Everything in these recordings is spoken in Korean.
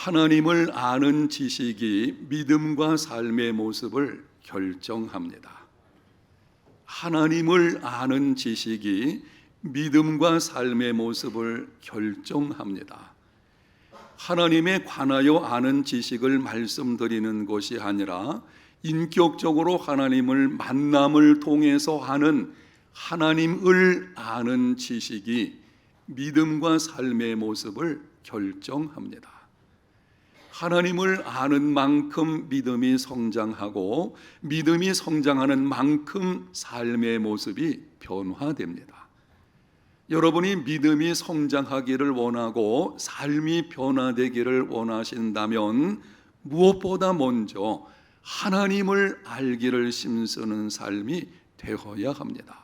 하나님을 아는 지식이 믿음과 삶의 모습을 결정합니다. 하나님을 아는 지식이 믿음과 삶의 모습을 결정합니다. 하나님에 관하여 아는 지식을 말씀드리는 것이 아니라 인격적으로 하나님을 만남을 통해서 하는 하나님을 아는 지식이 믿음과 삶의 모습을 결정합니다. 하나님을 아는 만큼 믿음이 성장하고 믿음이 성장하는 만큼 삶의 모습이 변화됩니다. 여러분이 믿음이 성장하기를 원하고 삶이 변화되기를 원하신다면 무엇보다 먼저 하나님을 알기를 힘쓰는 삶이 되어야 합니다.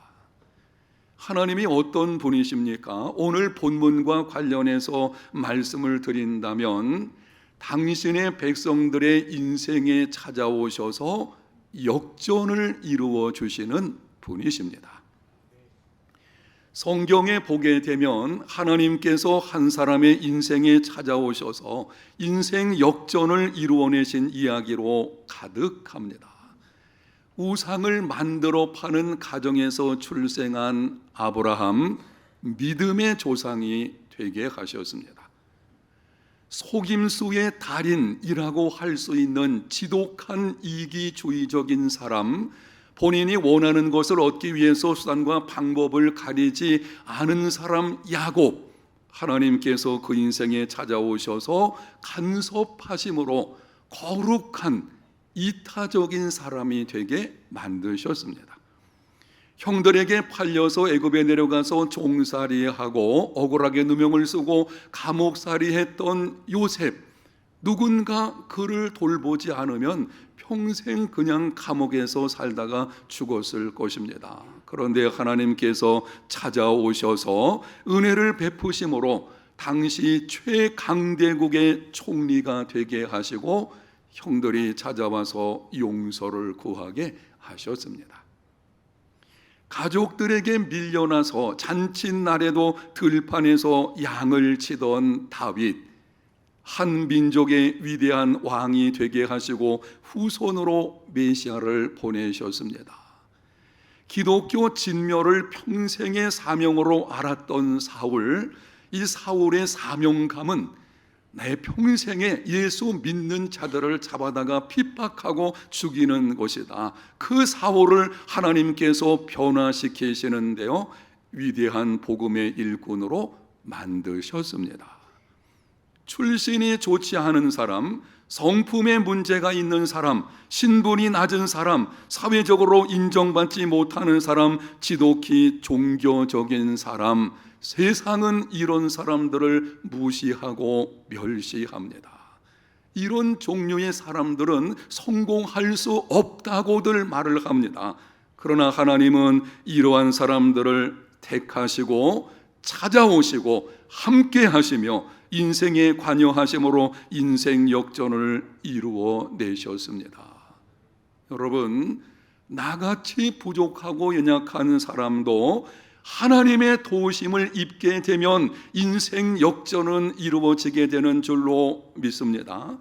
하나님이 어떤 분이십니까? 오늘 본문과 관련해서 말씀을 드린다면 당신의 백성들의 인생에 찾아오셔서 역전을 이루어 주시는 분이십니다. 성경에 보게 되면 하나님께서 한 사람의 인생에 찾아오셔서 인생 역전을 이루어내신 이야기로 가득합니다. 우상을 만들어 파는 가정에서 출생한 아브라함, 믿음의 조상이 되게 하셨습니다. 속임수의 달인이라고 할 수 있는 지독한 이기주의적인 사람, 본인이 원하는 것을 얻기 위해서 수단과 방법을 가리지 않은 사람 야곱, 하나님께서 그 인생에 찾아오셔서 간섭하심으로 거룩한 이타적인 사람이 되게 만드셨습니다. 형들에게 팔려서 애굽에 내려가서 종살이하고 억울하게 누명을 쓰고 감옥살이했던 요셉, 누군가 그를 돌보지 않으면 평생 그냥 감옥에서 살다가 죽었을 것입니다. 그런데 하나님께서 찾아오셔서 은혜를 베푸심으로 당시 최강대국의 총리가 되게 하시고 형들이 찾아와서 용서를 구하게 하셨습니다. 가족들에게 밀려나서 잔칫날에도 들판에서 양을 치던 다윗, 한 민족의 위대한 왕이 되게 하시고 후손으로 메시아를 보내셨습니다. 기독교 진멸을 평생의 사명으로 알았던 사울, 이 사울의 사명감은 내 평생에 예수 믿는 자들을 잡아다가 핍박하고 죽이는 것이다. 그 사울을 하나님께서 변화시키시는데요, 위대한 복음의 일꾼으로 만드셨습니다. 출신이 좋지 않은 사람, 성품에 문제가 있는 사람, 신분이 낮은 사람, 사회적으로 인정받지 못하는 사람, 지독히 종교적인 사람, 세상은 이런 사람들을 무시하고 멸시합니다. 이런 종류의 사람들은 성공할 수 없다고들 말을 합니다. 그러나 하나님은 이러한 사람들을 택하시고 찾아오시고 함께 하시며 인생에 관여하심으로 인생 역전을 이루어 내셨습니다. 여러분, 나같이 부족하고 연약한 사람도 하나님의 도우심을 입게 되면 인생 역전은 이루어지게 되는 줄로 믿습니다.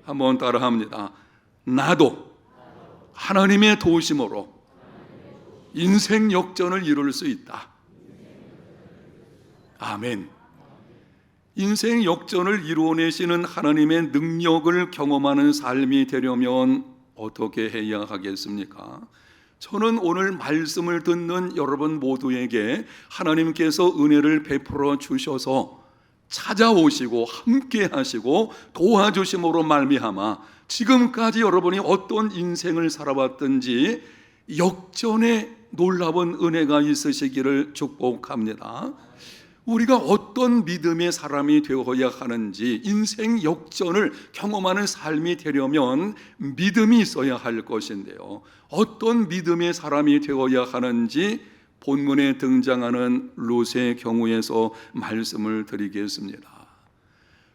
한번 따라합니다. 나도 하나님의 도우심으로 인생 역전을 이룰 수 있다. 아멘. 인생 역전을 이루어내시는 하나님의 능력을 경험하는 삶이 되려면 어떻게 해야 하겠습니까? 저는 오늘 말씀을 듣는 여러분 모두에게 하나님께서 은혜를 베풀어 주셔서 찾아오시고 함께 하시고 도와주심으로 말미암아 지금까지 여러분이 어떤 인생을 살아왔든지 역전의 놀라운 은혜가 있으시기를 축복합니다. 우리가 어떤 믿음의 사람이 되어야 하는지, 인생 역전을 경험하는 삶이 되려면 믿음이 있어야 할 것인데요, 어떤 믿음의 사람이 되어야 하는지 본문에 등장하는 룻의 경우에서 말씀을 드리겠습니다.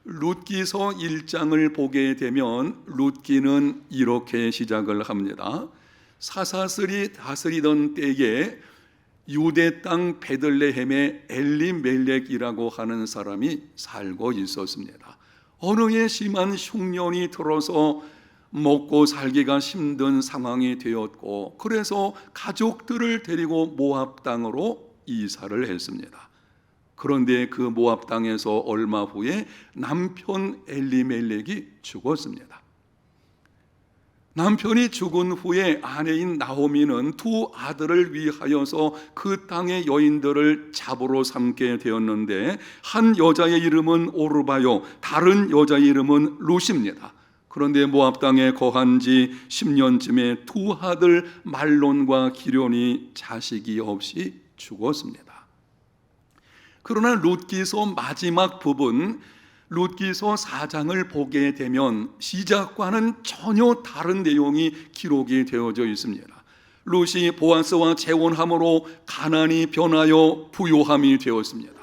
룻기서 1장을 보게 되면 룻기는 이렇게 시작을 합니다. 사사슬이 다스리던 때에 유대 땅 베들레헴에 엘리멜렉이라고 하는 사람이 살고 있었습니다. 어느 해 심한 흉년이 들어서 먹고 살기가 힘든 상황이 되었고, 그래서 가족들을 데리고 모압 땅으로 이사를 했습니다. 그런데 그 모압 땅에서 얼마 후에 남편 엘리멜렉이 죽었습니다. 남편이 죽은 후에 아내인 나오미는 두 아들을 위하여서 그 땅의 여인들을 잡으로 삼게 되었는데, 한 여자의 이름은 오르바요, 다른 여자의 이름은 룻입니다. 그런데 모압 땅에 거한 지 10년쯤에 두 아들 말론과 기련이 자식이 없이 죽었습니다. 그러나 룻기서 마지막 부분, 룻기서 4장을 보게 되면 시작과는 전혀 다른 내용이 기록이 되어져 있습니다. 룻이 보아스와 재혼함으로 가난이 변하여 부요함이 되었습니다.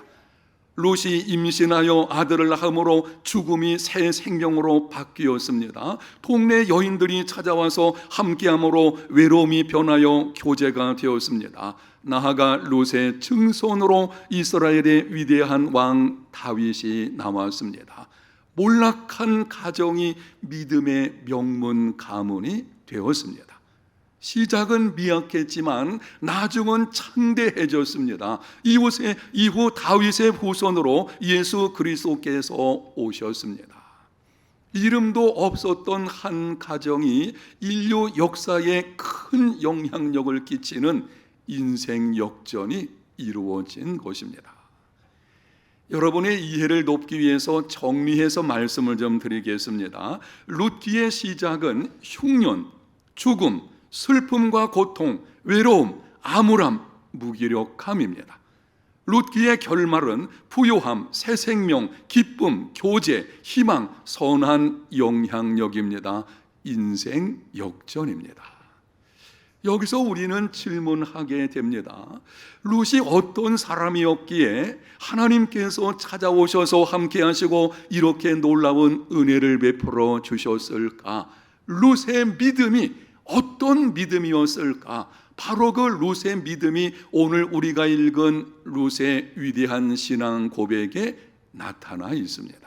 룻이 임신하여 아들을 낳음으로 죽음이 새 생명으로 바뀌었습니다. 동네 여인들이 찾아와서 함께함으로 외로움이 변하여 교제가 되었습니다. 나아가 룻의 증손으로 이스라엘의 위대한 왕 다윗이 나왔습니다. 몰락한 가정이 믿음의 명문 가문이 되었습니다. 시작은 미약했지만 나중은 창대해졌습니다. 이후 다윗의 후손으로 예수 그리스도께서 오셨습니다. 이름도 없었던 한 가정이 인류 역사에 큰 영향력을 끼치는 인생 역전이 이루어진 것입니다. 여러분의 이해를 돕기 위해서 정리해서 말씀을 좀 드리겠습니다. 룻기의 시작은 흉년, 죽음, 슬픔과 고통, 외로움, 암울함, 무기력함입니다. 룻기의 결말은 부요함, 새 생명, 기쁨, 교제, 희망, 선한 영향력입니다. 인생 역전입니다. 여기서 우리는 질문하게 됩니다. 룻이 어떤 사람이었기에 하나님께서 찾아오셔서 함께 하시고 이렇게 놀라운 은혜를 베풀어 주셨을까? 룻의 믿음이 어떤 믿음이었을까? 바로 그 룻의 믿음이 오늘 우리가 읽은 룻의 위대한 신앙 고백에 나타나 있습니다.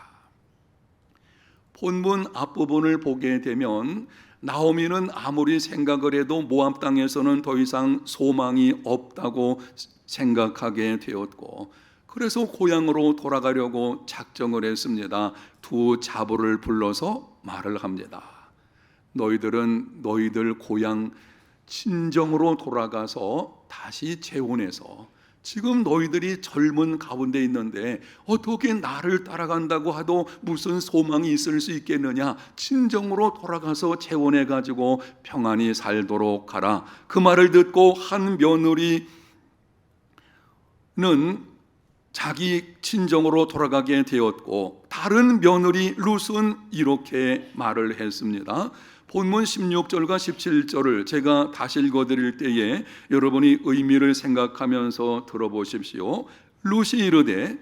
본문 앞부분을 보게 되면 나오미는 아무리 생각을 해도 모압 땅에서는 더 이상 소망이 없다고 생각하게 되었고, 그래서 고향으로 돌아가려고 작정을 했습니다. 두 자부를 불러서 말을 합니다. 너희들은 너희들 고향 친정으로 돌아가서 다시 재혼해서, 지금 너희들이 젊은 가운데 있는데 어떻게 나를 따라간다고 하도 무슨 소망이 있을 수 있겠느냐? 친정으로 돌아가서 재혼해 가지고 평안히 살도록 하라. 그 말을 듣고 한 며느리는 자기 친정으로 돌아가게 되었고, 다른 며느리 룻은 이렇게 말을 했습니다. 본문 16절과 17절을 제가 다시 읽어드릴 때에 여러분이 의미를 생각하면서 들어보십시오. 룻이 이르되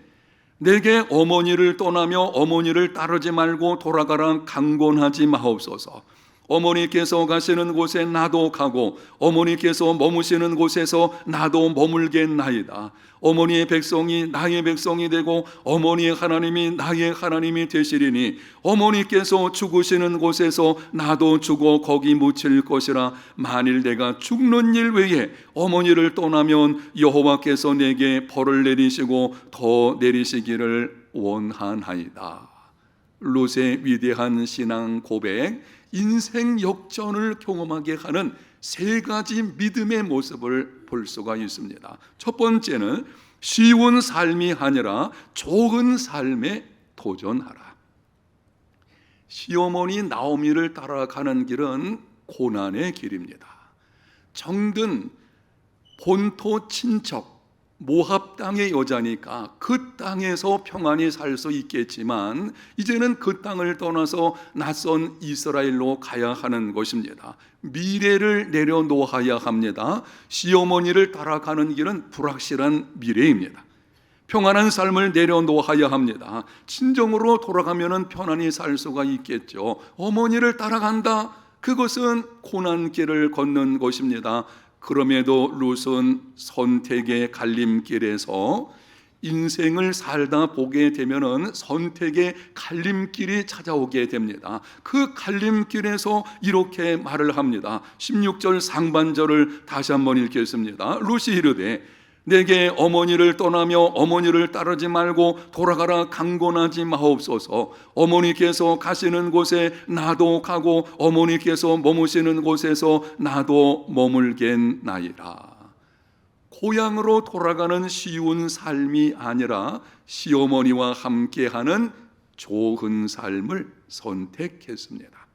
내게 어머니를 떠나며 어머니를 따르지 말고 돌아가라 강권하지 마옵소서. 어머니께서 가시는 곳에 나도 가고 어머니께서 머무시는 곳에서 나도 머물겠나이다. 어머니의 백성이 나의 백성이 되고 어머니의 하나님이 나의 하나님이 되시리니 어머니께서 죽으시는 곳에서 나도 죽어 거기 묻힐 것이라. 만일 내가 죽는 일 외에 어머니를 떠나면 여호와께서 내게 벌을 내리시고 더 내리시기를 원하나이다. 룻의 위대한 신앙 고백, 인생 역전을 경험하게 하는 세 가지 믿음의 모습을 볼 수가 있습니다. 첫 번째는 쉬운 삶이 아니라 좋은 삶에 도전하라. 시어머니 나오미를 따라가는 길은 고난의 길입니다. 정든 본토 친척 모압 땅의 여자니까 그 땅에서 평안히 살 수 있겠지만, 이제는 그 땅을 떠나서 낯선 이스라엘로 가야 하는 것입니다. 미래를 내려놓아야 합니다. 시어머니를 따라가는 길은 불확실한 미래입니다. 평안한 삶을 내려놓아야 합니다. 친정으로 돌아가면 편안히 살 수가 있겠죠. 어머니를 따라간다, 그것은 고난길을 걷는 것입니다. 그럼에도 룻은 선택의 갈림길에서 인생을 살다 보게 되면은 선택의 갈림길이 찾아오게 됩니다. 그 갈림길에서 이렇게 말을 합니다. 16절 상반절을 다시 한번 읽겠습니다. 룻이 이르되 내게 어머니를 떠나며 어머니를 따르지 말고 돌아가라 강권하지 마옵소서. 어머니께서 가시는 곳에 나도 가고 어머니께서 머무시는 곳에서 나도 머물겠나이다. 고향으로 돌아가는 쉬운 삶이 아니라 시어머니와 함께하는 좋은 삶을 선택했습니다.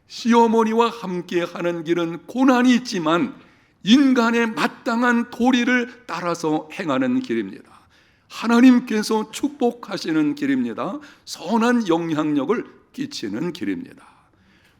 시어머니와 함께하는 길은 고난이 있지만 인간의 마땅한 도리를 따라서 행하는 길입니다. 하나님께서 축복하시는 길입니다. 선한 영향력을 끼치는 길입니다.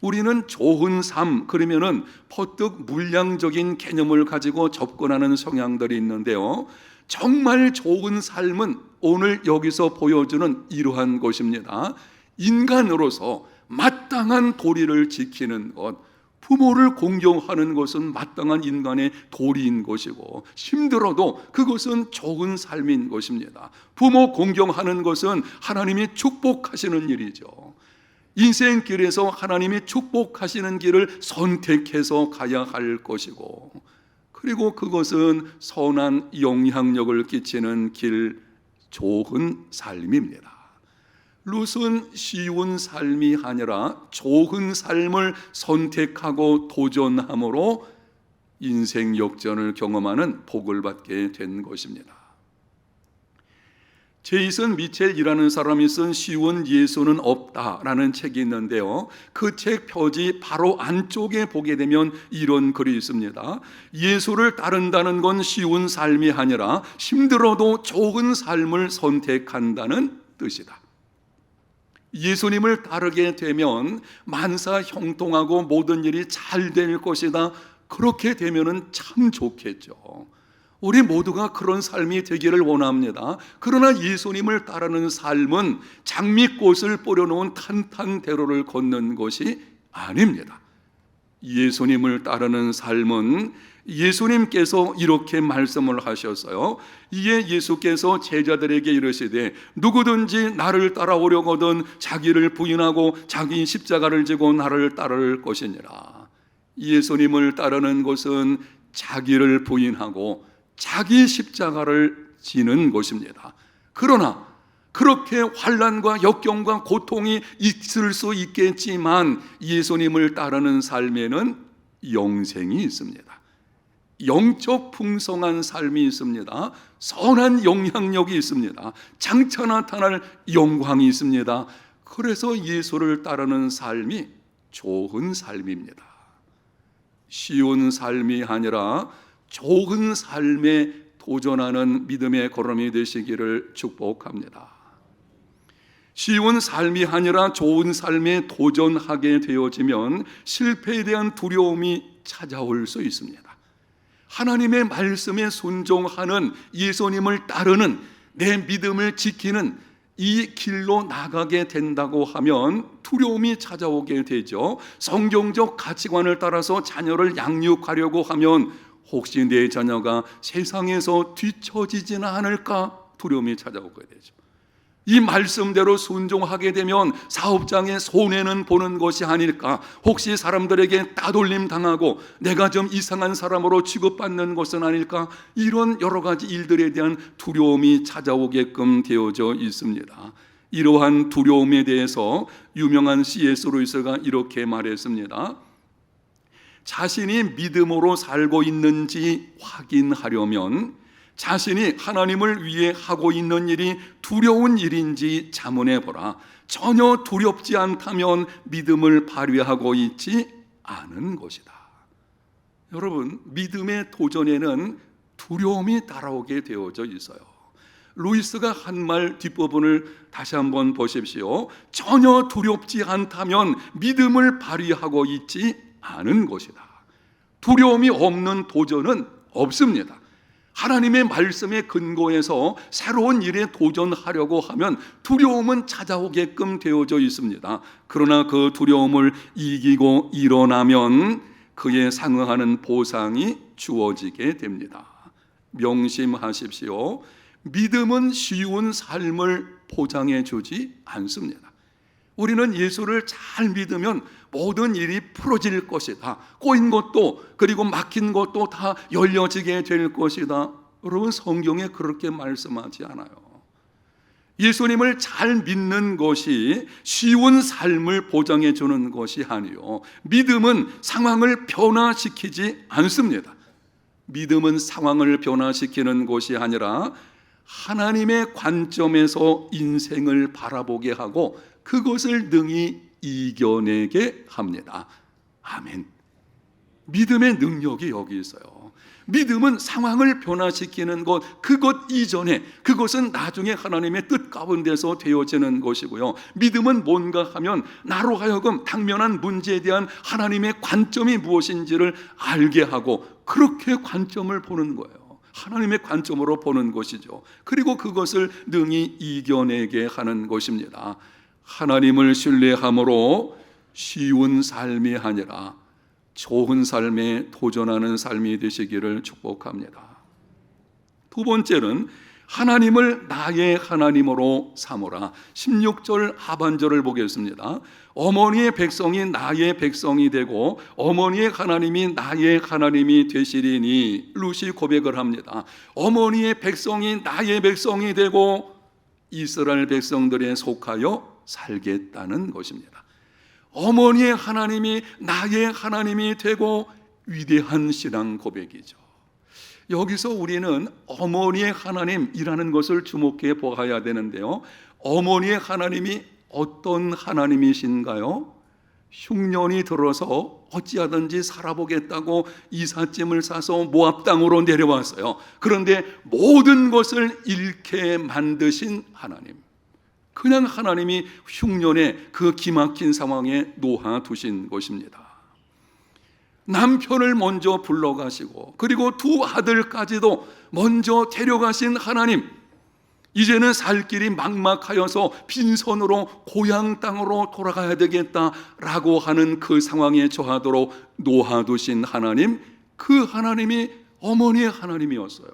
우리는 좋은 삶 그러면은 퍼뜩 물량적인 개념을 가지고 접근하는 성향들이 있는데요. 정말 좋은 삶은 오늘 여기서 보여주는 이러한 것입니다. 인간으로서 마땅한 도리를 지키는 것, 부모를 공경하는 것은 마땅한 인간의 도리인 것이고 힘들어도 그것은 좋은 삶인 것입니다. 부모 공경하는 것은 하나님이 축복하시는 일이죠. 인생길에서 하나님이 축복하시는 길을 선택해서 가야 할 것이고, 그리고 그것은 선한 영향력을 끼치는 길, 좋은 삶입니다. 룻은 쉬운 삶이 아니라 좋은 삶을 선택하고 도전함으로 인생 역전을 경험하는 복을 받게 된 것입니다. 제이슨 미첼이라는 사람이 쓴 쉬운 예수는 없다라는 책이 있는데요. 그 책 표지 바로 안쪽에 보게 되면 이런 글이 있습니다. 예수를 따른다는 건 쉬운 삶이 아니라 힘들어도 좋은 삶을 선택한다는 뜻이다. 예수님을 따르게 되면 만사 형통하고 모든 일이 잘 될 것이다. 그렇게 되면은 참 좋겠죠. 우리 모두가 그런 삶이 되기를 원합니다. 그러나 예수님을 따르는 삶은 장미꽃을 뿌려놓은 탄탄대로를 걷는 것이 아닙니다. 예수님을 따르는 삶은 예수님께서 이렇게 말씀을 하셨어요. 이에 예수께서 제자들에게 이르시되 누구든지 나를 따라오려거든 자기를 부인하고 자기 십자가를 지고 나를 따를 것이니라. 예수님을 따르는 것은 자기를 부인하고 자기 십자가를 지는 것입니다. 그러나 그렇게 환난과 역경과 고통이 있을 수 있겠지만 예수님을 따르는 삶에는 영생이 있습니다. 영적 풍성한 삶이 있습니다. 선한 영향력이 있습니다. 장차 나타날 영광이 있습니다. 그래서 예수를 따르는 삶이 좋은 삶입니다. 쉬운 삶이 아니라 좋은 삶에 도전하는 믿음의 걸음이 되시기를 축복합니다. 쉬운 삶이 아니라 좋은 삶에 도전하게 되어지면 실패에 대한 두려움이 찾아올 수 있습니다. 하나님의 말씀에 순종하는 예수님을 따르는 내 믿음을 지키는 이 길로 나가게 된다고 하면 두려움이 찾아오게 되죠. 성경적 가치관을 따라서 자녀를 양육하려고 하면 혹시 내 자녀가 세상에서 뒤처지지는 않을까 두려움이 찾아오게 되죠. 이 말씀대로 순종하게 되면 사업장에 손해는 보는 것이 아닐까, 혹시 사람들에게 따돌림 당하고 내가 좀 이상한 사람으로 취급받는 것은 아닐까, 이런 여러 가지 일들에 대한 두려움이 찾아오게끔 되어져 있습니다. 이러한 두려움에 대해서 유명한 C.S. 루이스가 이렇게 말했습니다. 자신이 믿음으로 살고 있는지 확인하려면 자신이 하나님을 위해 하고 있는 일이 두려운 일인지 자문해 보라. 전혀 두렵지 않다면 믿음을 발휘하고 있지 않은 것이다. 여러분, 믿음의 도전에는 두려움이 따라오게 되어져 있어요. 루이스가 한 말 뒷부분을 다시 한번 보십시오. 전혀 두렵지 않다면 믿음을 발휘하고 있지 않은 것이다. 두려움이 없는 도전은 없습니다. 하나님의 말씀에 근거해서 새로운 일에 도전하려고 하면 두려움은 찾아오게끔 되어져 있습니다. 그러나 그 두려움을 이기고 일어나면 그에 상응하는 보상이 주어지게 됩니다. 명심하십시오. 믿음은 쉬운 삶을 보장해 주지 않습니다. 우리는 예수를 잘 믿으면 모든 일이 풀어질 것이다. 꼬인 것도 그리고 막힌 것도 다 열려지게 될 것이다. 여러분, 성경에 그렇게 말씀하지 않아요. 예수님을 잘 믿는 것이 쉬운 삶을 보장해 주는 것이 아니요, 믿음은 상황을 변화시키지 않습니다. 믿음은 상황을 변화시키는 것이 아니라 하나님의 관점에서 인생을 바라보게 하고 그것을 능히 이겨내게 합니다. 아멘. 믿음의 능력이 여기 있어요. 믿음은 상황을 변화시키는 것, 그것 이전에, 그것은 나중에 하나님의 뜻 가운데서 되어지는 것이고요. 믿음은 뭔가 하면 나로 하여금 당면한 문제에 대한 하나님의 관점이 무엇인지를 알게 하고 그렇게 관점을 보는 거예요. 하나님의 관점으로 보는 것이죠. 그리고 그것을 능히 이겨내게 하는 것입니다. 하나님을 신뢰함으로 쉬운 삶이 아니라 좋은 삶에 도전하는 삶이 되시기를 축복합니다. 두 번째는 하나님을 나의 하나님으로 삼으라. 16절 하반절을 보겠습니다. 어머니의 백성이 나의 백성이 되고 어머니의 하나님이 나의 하나님이 되시리니, 룻이 고백을 합니다. 어머니의 백성이 나의 백성이 되고 이스라엘 백성들에 속하여 살겠다는 것입니다. 어머니의 하나님이 나의 하나님이 되고 위대한 신앙 고백이죠. 여기서 우리는 어머니의 하나님이라는 것을 주목해 보아야 되는데요, 어머니의 하나님이 어떤 하나님이신가요? 흉년이 들어서 어찌하든지 살아보겠다고 이삿짐을 싸서 모압 땅으로 내려왔어요. 그런데 모든 것을 잃게 만드신 하나님, 그냥 하나님이 흉년의 그 기막힌 상황에 놓아두신 것입니다. 남편을 먼저 불러가시고 그리고 두 아들까지도 먼저 데려가신 하나님, 이제는 살 길이 막막하여서 빈손으로 고향 땅으로 돌아가야 되겠다라고 하는 그 상황에 처하도록 놓아두신 하나님, 그 하나님이 어머니의 하나님이었어요.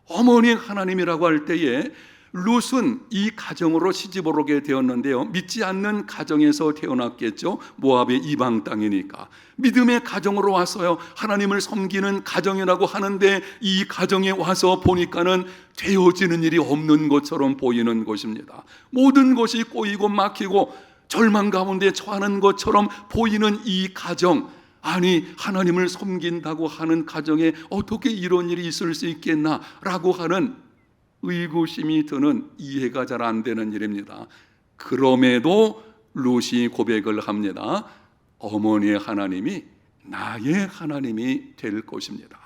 어머니의 하나님이라고 할 때에 룻은 이 가정으로 시집을 오게 되었는데요, 믿지 않는 가정에서 태어났겠죠. 모압의 이방 땅이니까 믿음의 가정으로 왔어요. 하나님을 섬기는 가정이라고 하는데 이 가정에 와서 보니까는 되어지는 일이 없는 것처럼 보이는 것입니다. 모든 것이 꼬이고 막히고 절망 가운데 처하는 것처럼 보이는 이 가정, 아니 하나님을 섬긴다고 하는 가정에 어떻게 이런 일이 있을 수 있겠나라고 하는 의구심이 드는, 이해가 잘 안 되는 일입니다. 그럼에도 룻이 고백을 합니다. 어머니의 하나님이 나의 하나님이 될 것입니다.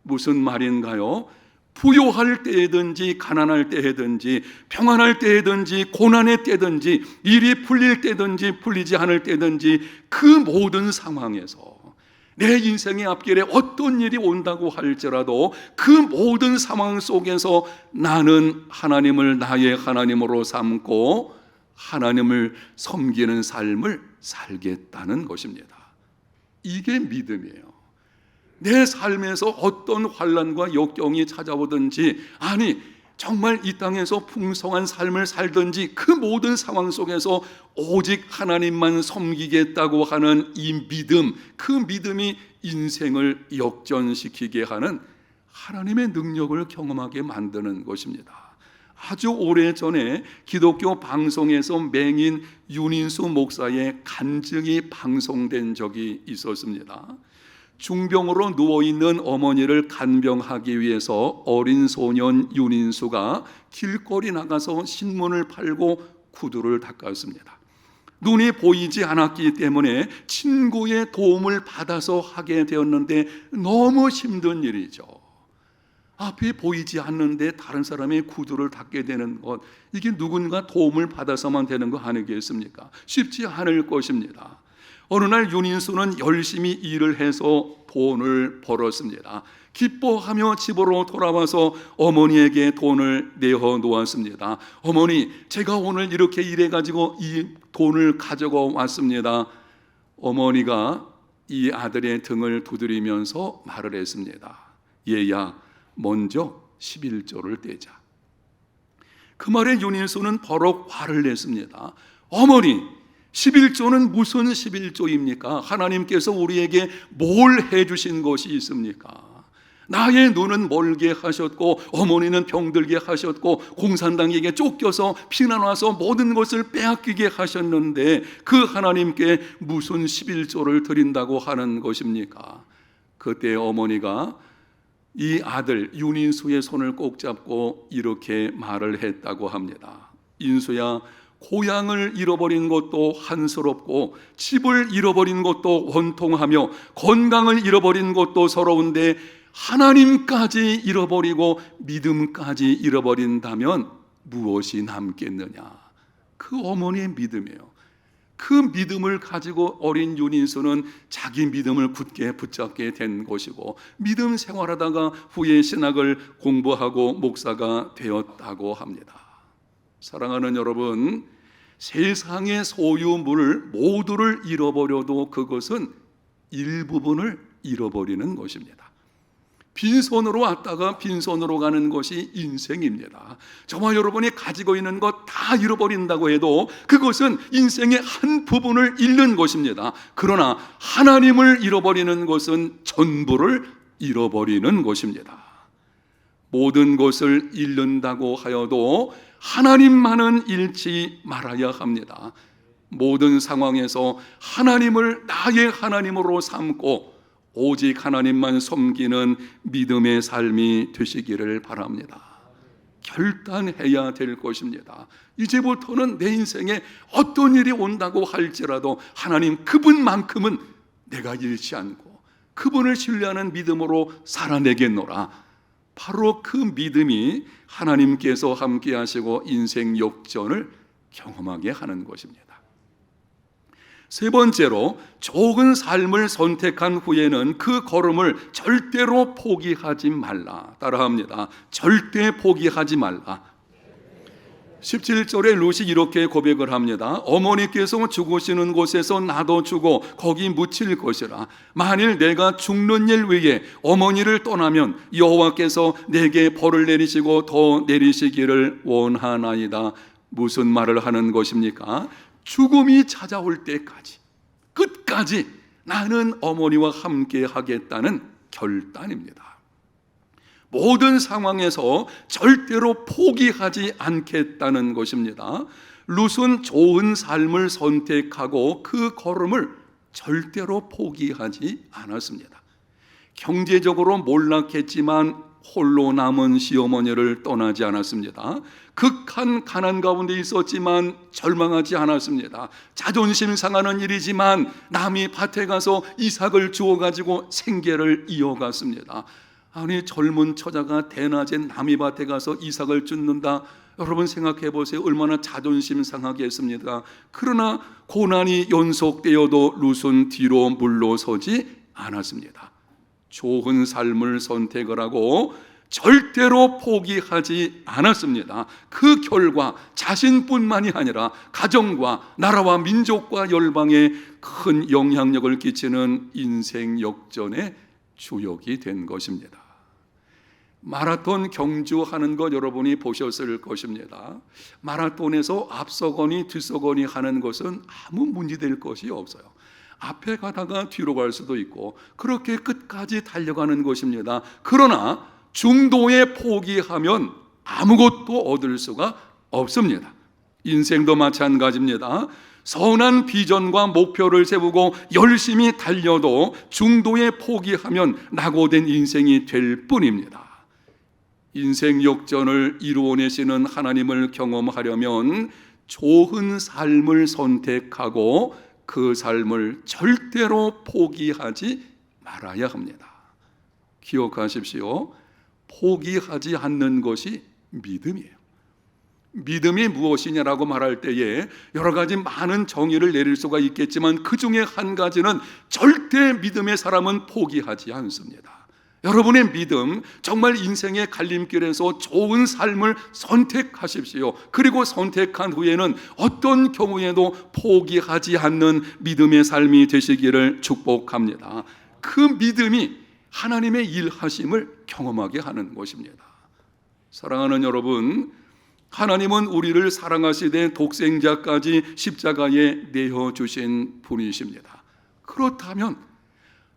무슨 말인가요? 부요할 때든지 가난할 때든지 평안할 때든지 고난의 때든지 일이 풀릴 때든지 풀리지 않을 때든지 그 모든 상황에서 내 인생의 앞길에 어떤 일이 온다고 할지라도 그 모든 상황 속에서 나는 하나님을 나의 하나님으로 삼고 하나님을 섬기는 삶을 살겠다는 것입니다. 이게 믿음이에요. 내 삶에서 어떤 환난과 역경이 찾아오든지, 아니 정말 이 땅에서 풍성한 삶을 살든지 그 모든 상황 속에서 오직 하나님만 섬기겠다고 하는 이 믿음, 그 믿음이 인생을 역전시키게 하는 하나님의 능력을 경험하게 만드는 것입니다. 아주 오래전에 기독교 방송에서 맹인 윤인수 목사의 간증이 방송된 적이 있었습니다. 중병으로 누워있는 어머니를 간병하기 위해서 어린 소년 윤인수가 길거리 나가서 신문을 팔고 구두를 닦았습니다. 눈이 보이지 않았기 때문에 친구의 도움을 받아서 하게 되었는데 너무 힘든 일이죠. 앞이 보이지 않는데 다른 사람의 구두를 닦게 되는 것, 이게 누군가 도움을 받아서만 되는 거 아니겠습니까? 쉽지 않을 것입니다. 어느 날 윤인수는 열심히 일을 해서 돈을 벌었습니다. 기뻐하며 집으로 돌아와서 어머니에게 돈을 내어 놓았습니다. 어머니, 제가 오늘 이렇게 일해가지고 이 돈을 가져가 왔습니다. 어머니가 이 아들의 등을 두드리면서 말을 했습니다. 얘야, 먼저 11조를 떼자. 그 말에 윤인수는 버럭 화를 냈습니다. 어머니, 11조는 무슨 11조입니까? 하나님께서 우리에게 뭘 해주신 것이 있습니까? 나의 눈은 멀게 하셨고 어머니는 병들게 하셨고 공산당에게 쫓겨서 피난 와서 모든 것을 빼앗기게 하셨는데 그 하나님께 무슨 11조를 드린다고 하는 것입니까? 그때 어머니가 이 아들 윤인수의 손을 꼭 잡고 이렇게 말을 했다고 합니다. 인수야, 고향을 잃어버린 것도 한스럽고 집을 잃어버린 것도 원통하며 건강을 잃어버린 것도 서러운데 하나님까지 잃어버리고 믿음까지 잃어버린다면 무엇이 남겠느냐? 그 어머니의 믿음이에요. 그 믿음을 가지고 어린 윤인수는 자기 믿음을 굳게 붙잡게 된 것이고 믿음 생활하다가 후에 신학을 공부하고 목사가 되었다고 합니다. 사랑하는 여러분, 세상의 소유물 모두를 잃어버려도 그것은 일부분을 잃어버리는 것입니다. 빈손으로 왔다가 빈손으로 가는 것이 인생입니다. 저와 여러분이 가지고 있는 것 다 잃어버린다고 해도 그것은 인생의 한 부분을 잃는 것입니다. 그러나 하나님을 잃어버리는 것은 전부를 잃어버리는 것입니다. 모든 것을 잃는다고 하여도 하나님만은 잃지 말아야 합니다. 모든 상황에서 하나님을 나의 하나님으로 삼고 오직 하나님만 섬기는 믿음의 삶이 되시기를 바랍니다. 결단해야 될 것입니다. 이제부터는 내 인생에 어떤 일이 온다고 할지라도 하나님 그분만큼은 내가 잃지 않고 그분을 신뢰하는 믿음으로 살아내겠노라. 바로 그 믿음이 하나님께서 함께 하시고 인생 역전을 경험하게 하는 것입니다. 세 번째로, 좋은 삶을 선택한 후에는 그 걸음을 절대로 포기하지 말라. 따라합니다. 절대 포기하지 말라. 17절에 룻이 이렇게 고백을 합니다. 어머니께서 죽으시는 곳에서 나도 죽어 거기 묻힐 것이라. 만일 내가 죽는 일 위에 어머니를 떠나면 여호와께서 내게 벌을 내리시고 더 내리시기를 원하나이다. 무슨 말을 하는 것입니까? 죽음이 찾아올 때까지 끝까지 나는 어머니와 함께 하겠다는 결단입니다. 모든 상황에서 절대로 포기하지 않겠다는 것입니다. 룻은 좋은 삶을 선택하고 그 걸음을 절대로 포기하지 않았습니다. 경제적으로 몰락했지만 홀로 남은 시어머니를 떠나지 않았습니다. 극한 가난 가운데 있었지만 절망하지 않았습니다. 자존심 상하는 일이지만 남이 밭에 가서 이삭을 주워가지고 생계를 이어갔습니다. 아니, 젊은 처자가 대낮에 남이 밭에 가서 이삭을 줍는다. 여러분 생각해 보세요. 얼마나 자존심 상하겠습니까? 그러나 고난이 연속되어도 룻은 뒤로 물러서지 않았습니다. 좋은 삶을 선택을 하고 절대로 포기하지 않았습니다. 그 결과 자신뿐만이 아니라 가정과 나라와 민족과 열방에 큰 영향력을 끼치는 인생 역전의 주역이 된 것입니다. 마라톤 경주하는 것 여러분이 보셨을 것입니다. 마라톤에서 앞서거니 뒤서거니 하는 것은 아무 문제될 것이 없어요. 앞에 가다가 뒤로 갈 수도 있고 그렇게 끝까지 달려가는 것입니다. 그러나 중도에 포기하면 아무것도 얻을 수가 없습니다. 인생도 마찬가지입니다. 선한 비전과 목표를 세우고 열심히 달려도 중도에 포기하면 낙오된 인생이 될 뿐입니다. 인생 역전을 이루어내시는 하나님을 경험하려면 좋은 삶을 선택하고 그 삶을 절대로 포기하지 말아야 합니다. 기억하십시오. 포기하지 않는 것이 믿음이에요. 믿음이 무엇이냐라고 말할 때에 여러 가지 많은 정의를 내릴 수가 있겠지만 그 중에 한 가지는 절대 믿음의 사람은 포기하지 않습니다. 여러분의 믿음, 정말 인생의 갈림길에서 좋은 삶을 선택하십시오. 그리고 선택한 후에는 어떤 경우에도 포기하지 않는 믿음의 삶이 되시기를 축복합니다. 그 믿음이 하나님의 일하심을 경험하게 하는 것입니다. 사랑하는 여러분, 하나님은 우리를 사랑하시되 독생자까지 십자가에 내어주신 분이십니다. 그렇다면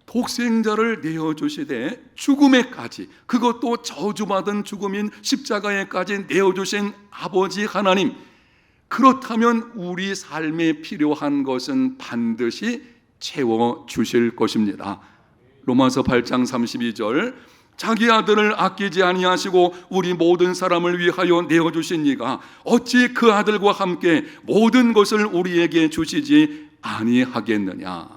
독생자를 내어주시되 죽음에까지, 그것도 저주받은 죽음인 십자가에까지 내어주신 아버지 하나님, 그렇다면 우리 삶에 필요한 것은 반드시 채워주실 것입니다. 로마서 8장 32절, 자기 아들을 아끼지 아니하시고 우리 모든 사람을 위하여 내어주신 이가 어찌 그 아들과 함께 모든 것을 우리에게 주시지 아니하겠느냐.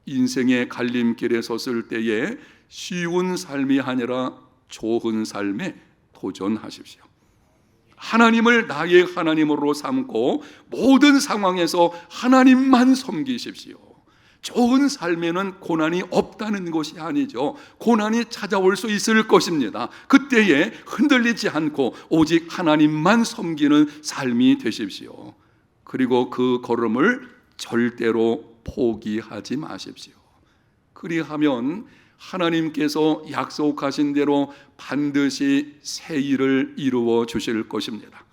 인생의 갈림길에 섰을 때에 쉬운 삶이 아니라 좋은 삶에 도전하십시오. 하나님을 나의 하나님으로 삼고 모든 상황에서 하나님만 섬기십시오. 좋은 삶에는 고난이 없다는 것이 아니죠. 고난이 찾아올 수 있을 것입니다. 그때에 흔들리지 않고 오직 하나님만 섬기는 삶이 되십시오. 그리고 그 걸음을 절대로 포기하지 마십시오. 그리하면 하나님께서 약속하신 대로 반드시 새 일을 이루어 주실 것입니다.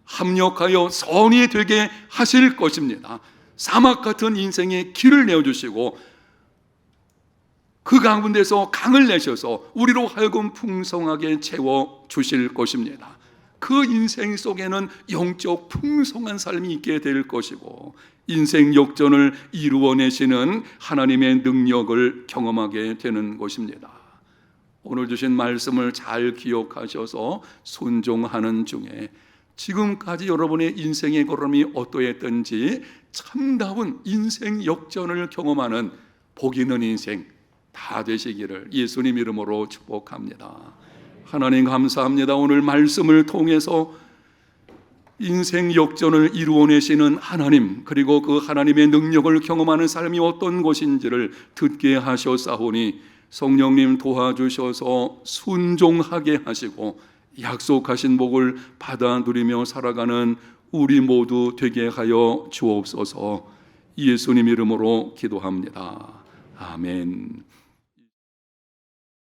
합력하여 선이 되게 하실 것입니다. 사막 같은 인생의 길을 내어주시고 그 가운데서 강을 내셔서 우리로 하여금 풍성하게 채워주실 것입니다. 그 인생 속에는 영적 풍성한 삶이 있게 될 것이고 인생 역전을 이루어내시는 하나님의 능력을 경험하게 되는 것입니다. 오늘 주신 말씀을 잘 기억하셔서 순종하는 중에 지금까지 여러분의 인생의 걸음이 어떠했든지 참다운 인생 역전을 경험하는 복 있는 인생 다 되시기를 예수님 이름으로 축복합니다. 하나님 감사합니다. 오늘 말씀을 통해서 인생 역전을 이루어내시는 하나님, 그리고 그 하나님의 능력을 경험하는 삶이 어떤 것인지를 듣게 하셨사오니 성령님 도와주셔서 순종하게 하시고 약속하신 복을 받아 누리며 살아가는 우리 모두 되게 하여 주옵소서. 예수님 이름으로 기도합니다. 아멘.